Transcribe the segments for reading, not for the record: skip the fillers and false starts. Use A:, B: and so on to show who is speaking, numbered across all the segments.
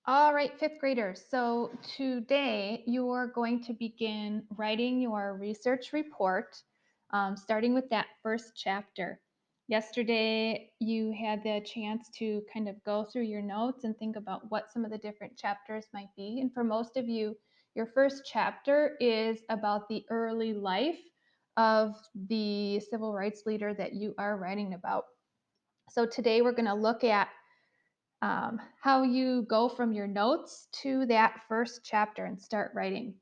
A: All right, fifth graders. So today you are going to begin writing your research report, starting with that first chapter. Yesterday, you had the chance to kind of go through your notes and think about what some of the different chapters might be. And for most of you, your first chapter is about the early life of the civil rights leader that you are writing about. So today we're going to look at how you go from your notes to that first chapter and start writing.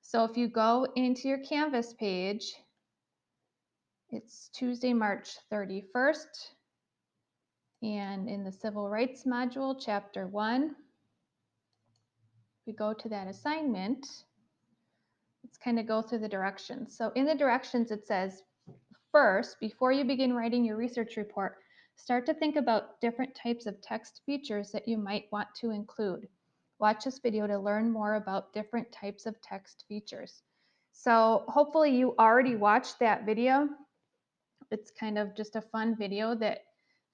A: So if you go into your Canvas page, it's Tuesday, March 31st, and in the Civil Rights module, chapter 1, we go to that assignment. Let's kind of go through the directions. So in the directions, it says, first, before you begin writing your research report, start to think about different types of text features that you might want to include. Watch this video to learn more about different types of text features. So hopefully you already watched that video. It's kind of just a fun video that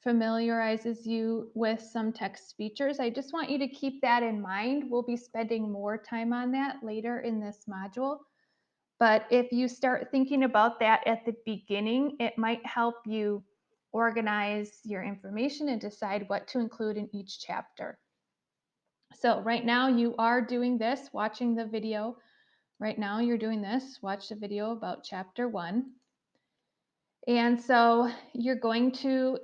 A: familiarizes you with some text features. I just want you to keep that in mind. We'll be spending more time on that later in this module. But if you start thinking about that at the beginning, it might help you organize your information and decide what to include in each chapter. So right now you are doing this, watching the video. Right now you're doing this, watch the video about chapter 1. And so you're going to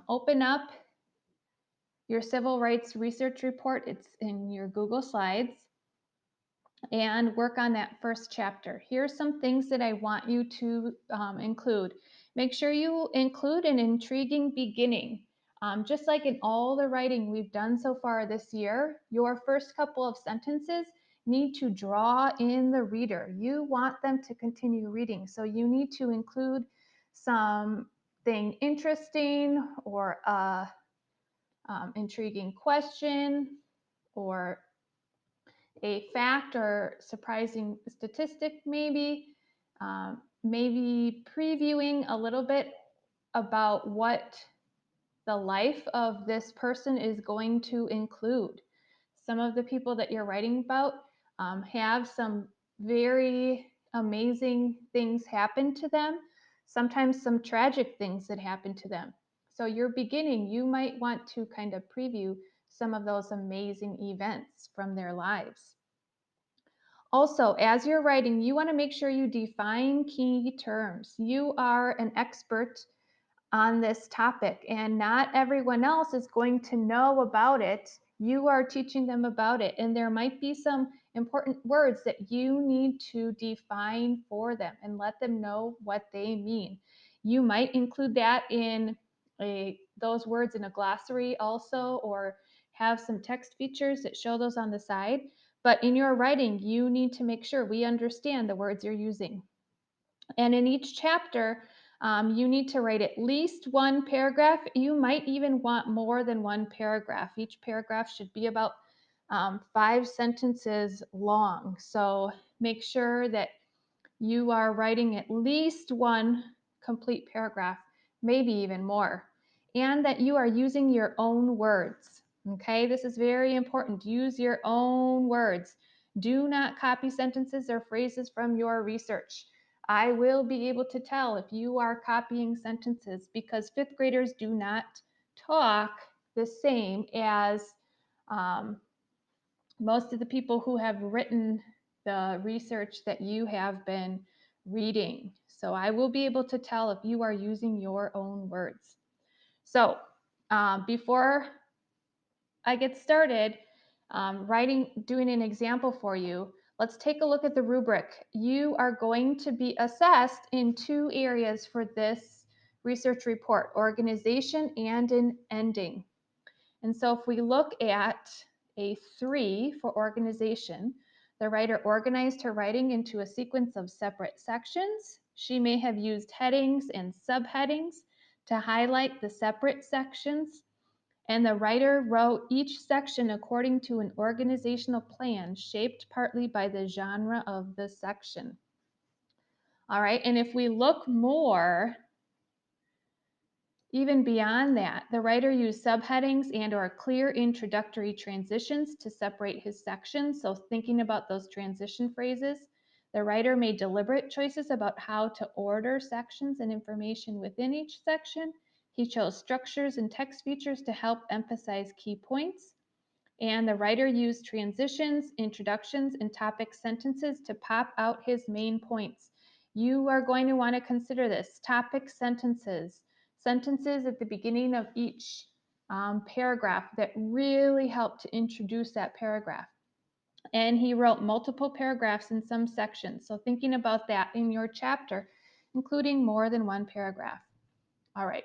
A: open up your civil rights research report. It's in your Google Slides. And work on that first chapter. Here's some things that I want you to include. Make sure you include an intriguing beginning. Just like in all the writing we've done so far this year, your first couple of sentences need to draw in the reader. You want them to continue reading, so you need to include something interesting or a intriguing question or a fact or surprising statistic, maybe previewing a little bit about what the life of this person is going to include. Some of the people that you're writing about have some very amazing things happen to them, sometimes some tragic things that happen to them. So, your beginning, you might want to kind of preview some of those amazing events from their lives. Also, as you're writing, you want to make sure you define key terms. You are an expert on this topic, and not everyone else is going to know about it. You are teaching them about it, and there might be some important words that you need to define for them and let them know what they mean. You might include that in those words in a glossary also, or have some text features that show those on the side. But in your writing, you need to make sure we understand the words you're using. And in each chapter, you need to write at least one paragraph. You might even want more than one paragraph. Each paragraph should be about 5 sentences long. So make sure that you are writing at least one complete paragraph, maybe even more, and that you are using your own words. Okay, this is very important. Use your own words. Do not copy sentences or phrases from your research. I will be able to tell if you are copying sentences because fifth graders do not talk the same as um, most of the people who have written the research that you have been reading. So I will be able to tell if you are using your own words. So before I get started doing an example for you, let's take a look at the rubric. You are going to be assessed in 2 areas for this research report, organization and an ending. And so if we look at a 3 for organization, the writer organized her writing into a sequence of separate sections. She may have used headings and subheadings to highlight the separate sections. And the writer wrote each section according to an organizational plan shaped partly by the genre of the section. All right, and if we look more Even beyond that, the writer used subheadings and or clear introductory transitions to separate his sections. So thinking about those transition phrases, the writer made deliberate choices about how to order sections and information within each section. He chose structures and text features to help emphasize key points. And the writer used transitions, introductions, and topic sentences to pop out his main points. You are going to want to consider this. Topic sentences, sentences at the beginning of each paragraph that really help to introduce that paragraph. And he wrote multiple paragraphs in some sections. So thinking about that in your chapter, including more than one paragraph. All right.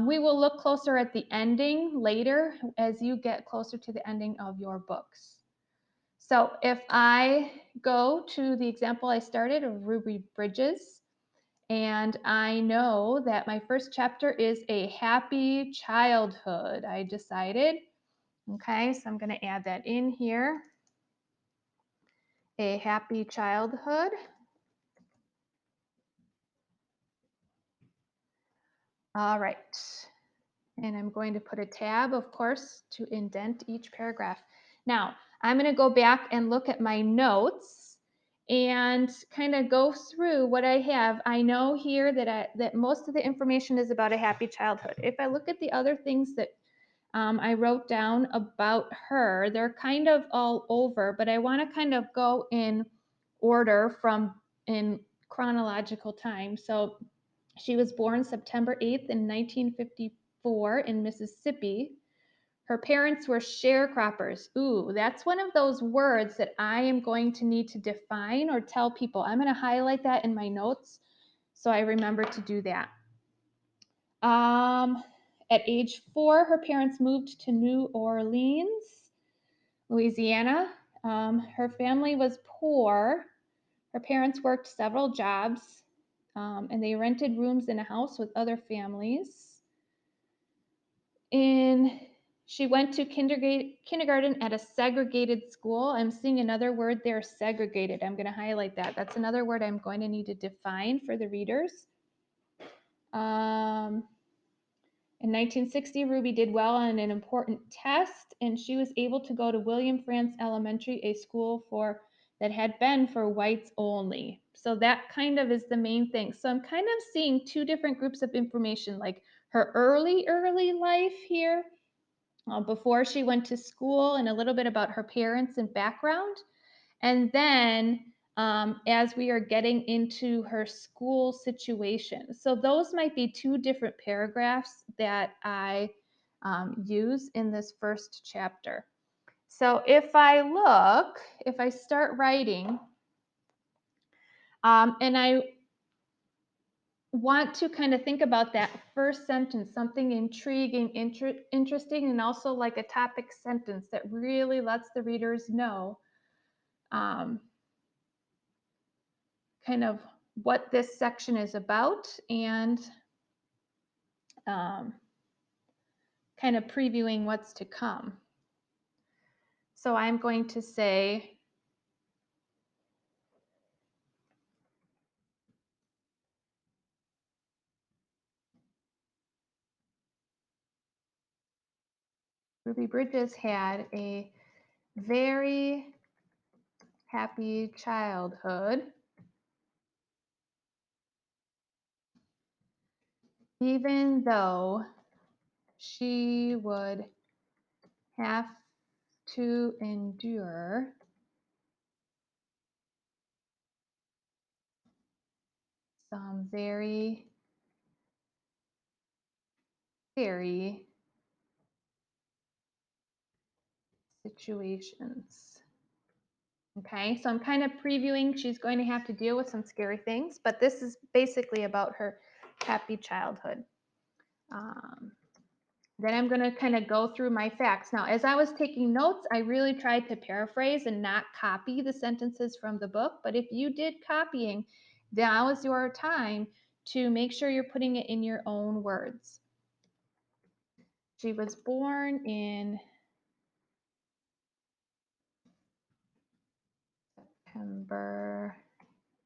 A: We will look closer at the ending later as you get closer to the ending of your books. So if I go to the example I started of Ruby Bridges, and I know that my first chapter is a happy childhood, I decided. Okay, so I'm going to add that in here. A happy childhood. All right. And I'm going to put a tab, of course, to indent each paragraph. Now, I'm going to go back and look at my notes and kind of go through what I have. I know here that most of the information is about a happy childhood. If I look at the other things that I wrote down about her, they're kind of all over, but I want to kind of go in order from in chronological time. So she was born September 8th in 1954 in Mississippi. Her parents were sharecroppers. Ooh, that's one of those words that I am going to need to define or tell people. I'm going to highlight that in my notes so I remember to do that. At age 4, her parents moved to New Orleans, Louisiana. Her family was poor. Her parents worked several jobs, and they rented rooms in a house with other families. She went to kindergarten at a segregated school. I'm seeing another word there, segregated. I'm going to highlight that. That's another word I'm going to need to define for the readers. In 1960, Ruby did well on an important test, and she was able to go to William Frantz Elementary, a school that had been for whites only. So that kind of is the main thing. So I'm kind of seeing two different groups of information, like her early life here, before she went to school, and a little bit about her parents and background. And then as we are getting into her school situation. So those might be two different paragraphs that I use in this first chapter. So if I start writing, and I want to kind of think about that first sentence, something intriguing, interesting, and also like a topic sentence that really lets the readers know kind of what this section is about and kind of previewing what's to come. So I'm going to say, Ruby Bridges had a very happy childhood, even though she would have to endure some very, very situations. Okay, so I'm kind of previewing she's going to have to deal with some scary things, but this is basically about her happy childhood. Then I'm going to kind of go through my facts. Now, as I was taking notes, I really tried to paraphrase and not copy the sentences from the book. But if you did copying, now is your time to make sure you're putting it in your own words. She was born in September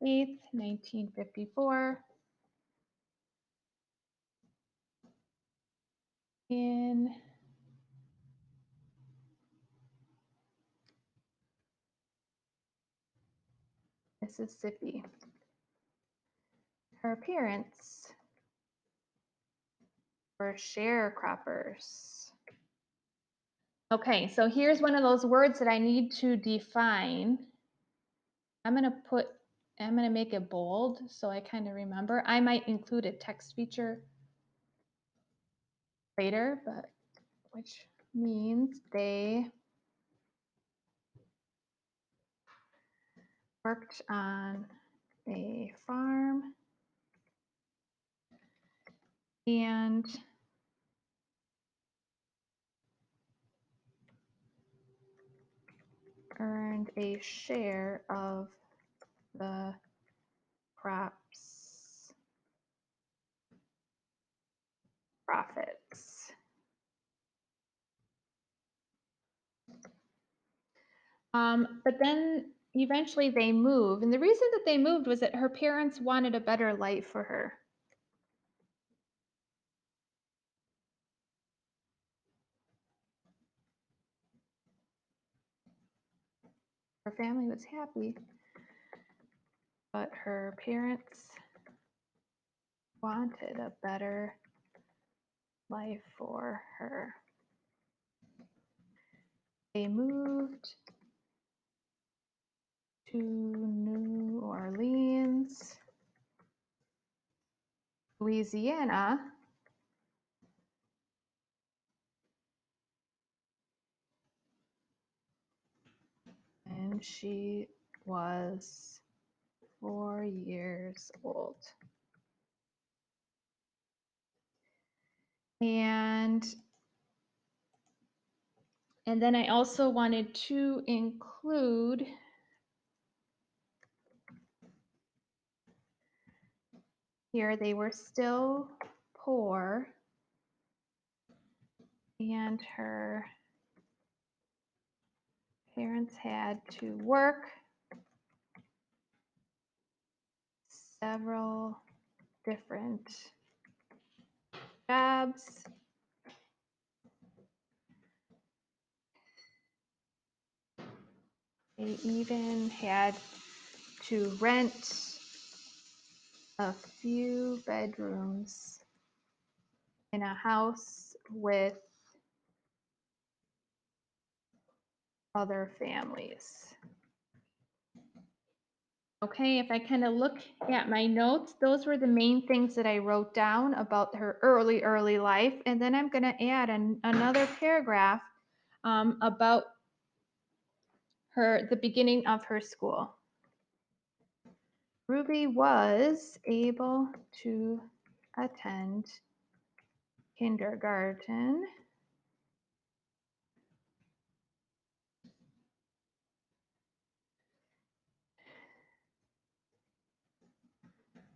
A: 8th, 1954. in Mississippi. Her parents were sharecroppers. Okay, so here's one of those words that I need to define. I'm gonna make it bold so I kind of remember. I might include a text feature later, but which means they worked on a farm and earned a share of the crop's profits. But then eventually they move. And the reason that they moved was that her parents wanted a better life for her. Her family was happy, but her parents wanted a better life for her. They moved to New Orleans, Louisiana, and she was 4 years old. And then I also wanted to include here, they were still poor, and her parents had to work several different jobs. They even had to rent a few bedrooms in a house with other families. Okay, if I kind of look at my notes, those were the main things that I wrote down about her early life. And then I'm going to add another paragraph about the beginning of her school. Ruby was able to attend kindergarten,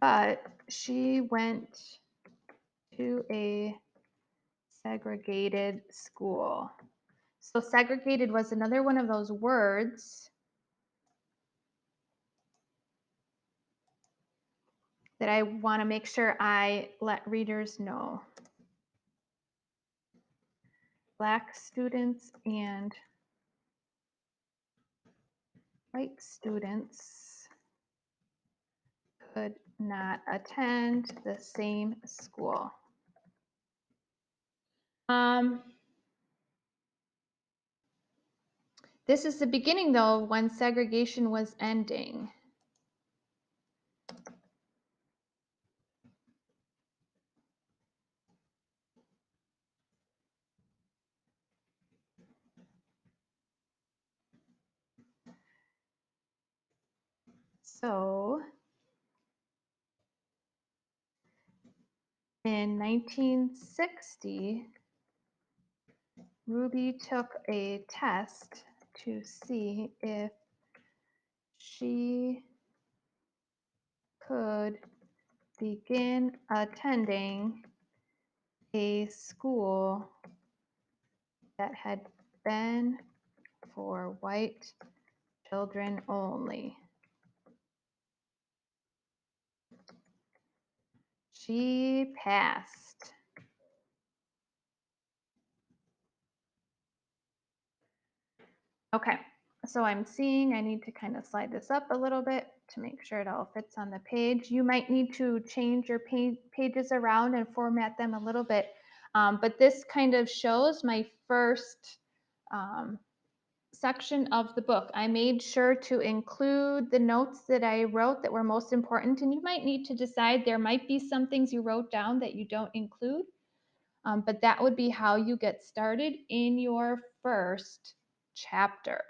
A: but she went to a segregated school. So segregated was another one of those words that I want to make sure I let readers know. Black students and white students could not attend the same school. This is the beginning, though, when segregation was ending. So in 1960, Ruby took a test to see if she could begin attending a school that had been for white children only. She passed. Okay, so I'm seeing I need to kind of slide this up a little bit to make sure it all fits on the page. You might need to change your pages around and format them a little bit, but this kind of shows my first um, section of the book. I made sure to include the notes that I wrote that were most important, and you might need to decide there might be some things you wrote down that you don't include, but that would be how you get started in your first chapter.